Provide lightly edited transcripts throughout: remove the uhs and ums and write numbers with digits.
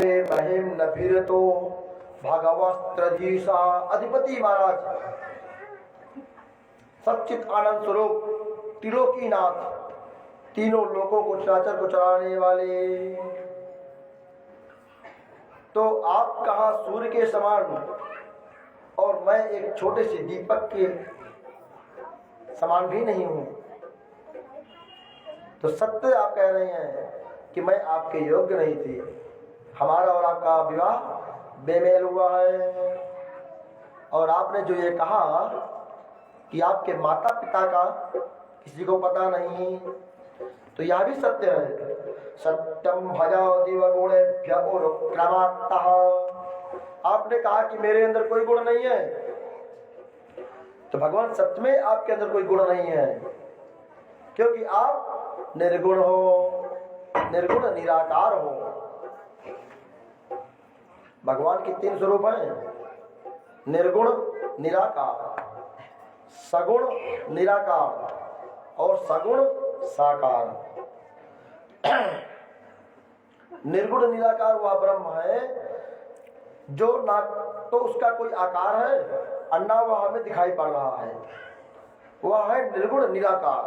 शास्त्रे महिम न फिरतो भगवस्त्रधीशा। अधिपति महाराज सच्चित आनंद स्वरूप त्रिलोकीनाथ, तीनों लोगों को चराचर को चराने वाले, तो आप कहाँ सूर्य के समान और मैं एक छोटे से दीपक के समान भी नहीं हूं। तो सत्य आप कह रहे हैं कि मैं आपके योग्य नहीं थी। हमारा और आपका विवाह बेमेल हुआ है। और आपने जो ये कहा कि आपके माता पिता का किसी को पता नहीं, तो यह भी सत्य है। सत्यम भजाओ दिव गुणेभ्य उरुक्रमात्तः। आपने कहा कि मेरे अंदर कोई गुण नहीं है, तो भगवान सत्य में आपके अंदर कोई गुण नहीं है, क्योंकि आप निर्गुण हो, निर्गुण निराकार हो। भगवान के तीन स्वरूप हैं, निर्गुण निराकार, सगुण निराकार और सगुण साकार। निर्गुण निराकार वह ब्रह्म है जो ना तो उसका कोई आकार है और ना वह हमें दिखाई पड़ रहा है, वह है निर्गुण निराकार।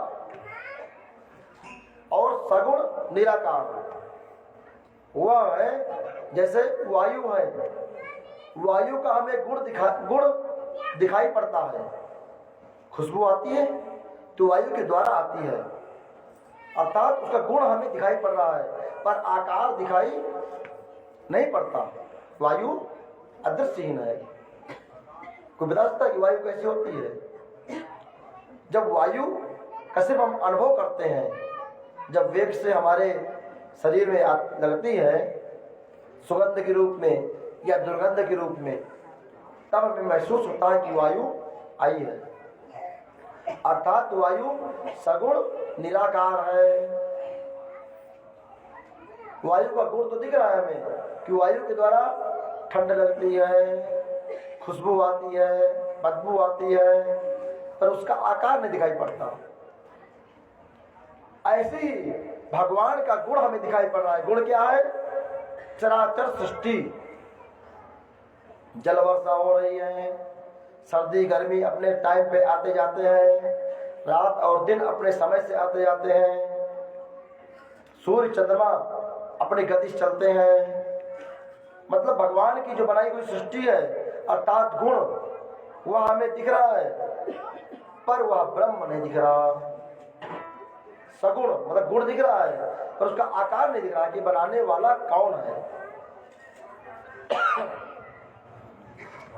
और सगुण निराकार वह है जैसे वायु है, वायु का हमें गुण दिखाई पड़ता है। खुशबू आती है तो वायु के द्वारा आती है, अर्थात उसका गुण हमें दिखाई पड़ रहा है, पर आकार दिखाई नहीं पड़ता। वायु अदृश्यहीन है। कोई बता सकता है कि वायु कैसी होती है? जब वायु का सिर्फ हम अनुभव करते हैं, जब वेग से हमारे शरीर में लगती है सुगंध के रूप में या दुर्गंध के रूप में, तब हमें महसूस होता है कि वायु आई है। अर्थात वायु सगुण निराकार है। वायु का गुण तो दिख रहा है हमें कि वायु के द्वारा ठंड लगती है, खुशबू आती है, बदबू आती है, पर उसका आकार नहीं दिखाई पड़ता। ऐसे ही भगवान का गुण हमें दिखाई पड़ रहा है। गुण क्या है? चराचर सृष्टि। जल वर्षा हो रही है, सर्दी गर्मी अपने टाइम पे आते जाते हैं, रात और दिन अपने समय से आते जाते हैं, सूर्य चंद्रमा अपनी गति से चलते हैं। मतलब भगवान की जो बनाई हुई सृष्टि है अर्थात गुण, वह हमें दिख रहा है, पर वह ब्रह्म नहीं दिख रहा। सगुण मतलब गुण दिख रहा है, पर उसका आकार नहीं दिख रहा कि बनाने वाला कौन है।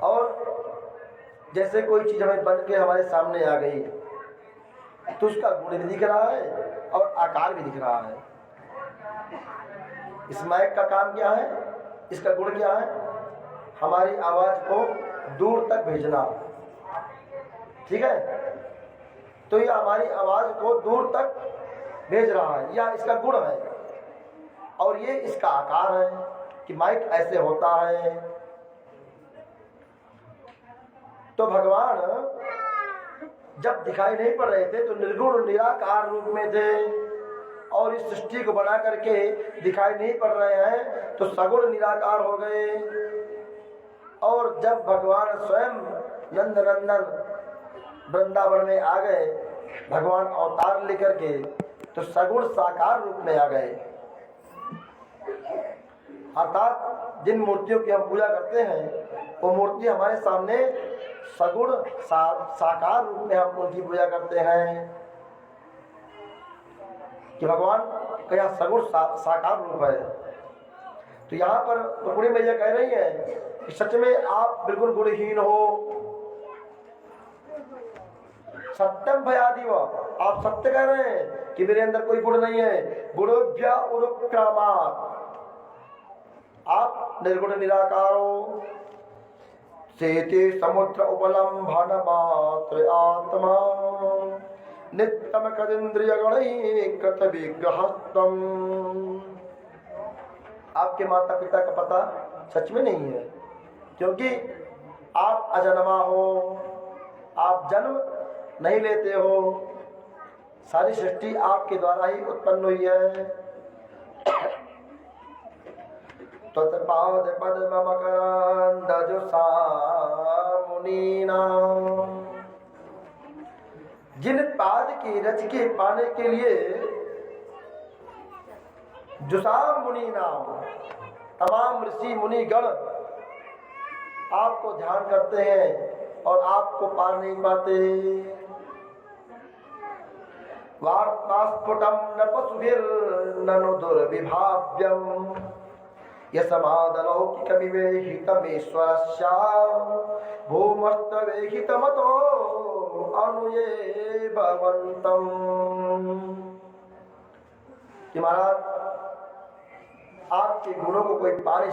और जैसे कोई चीज हमें बन के हमारे सामने आ गई तो उसका गुण भी दिख रहा है और आकार भी दिख रहा है। इस माइक का काम क्या है? इसका गुण क्या है? हमारी आवाज को दूर तक भेजना। ठीक है, तो यह हमारी आवाज को दूर तक भेज रहा है, यह इसका गुण है। और ये इसका आकार है कि माइक ऐसे होता है। तो भगवान जब दिखाई नहीं पड़ रहे थे तो निर्गुण निराकार रूप में थे, और इस सृष्टि को बना करके दिखाई नहीं पड़ रहे हैं तो सगुण निराकार हो गए। और जब भगवान स्वयं नंद नंदन वृंदावन में आ गए, भगवान अवतार लेकर के, तो सगुण साकार रूप में आ गए। अर्थात जिन मूर्तियों की हम पूजा करते हैं वो मूर्ति हमारे सामने सगुण साकार रूप में हम उनकी पूजा करते हैं कि भगवान का यह सगुण साकार रूप है। तो यहाँ पर रुक्मिणी मैया कह रही है कि सच में आप बिल्कुल गुणहीन हो। सत्यम भयादिव, आप सत्य कह रहे हैं कि मेरे अंदर कोई गुण नहीं है। गुणोभ्य उरुक्रामात्, आप निर्गुण निराकार हो। सेते समुद्र उपलम्भन मात्र आत्मा नित्यम कदिंद्रिय गणैकृत विग्रहत्वम्। आपके माता पिता का पता सच में नहीं है, क्योंकि आप अजन्मा हो, आप जन्म नहीं लेते हो। सारी सृष्टि आपके द्वारा ही उत्पन्न हुई है। त्वत्पाद पद्म मकरंदजुषा मुनीनाम। जिन पाद की रज के पाने के लिए जुषा मुनि नाम तमाम ऋषि मुनि गण आपको ध्यान करते हैं और आपको पार नहीं पाते। वार्तास्फुटम नपसुभिर्ननु दुर्विभाव्यम यसमादलौकिक विवेहितमेश्वरस्या भूमस्तवेहितमतो अनुये भवन्तम। कि महाराज आपके गुणों को कोई पा नहीं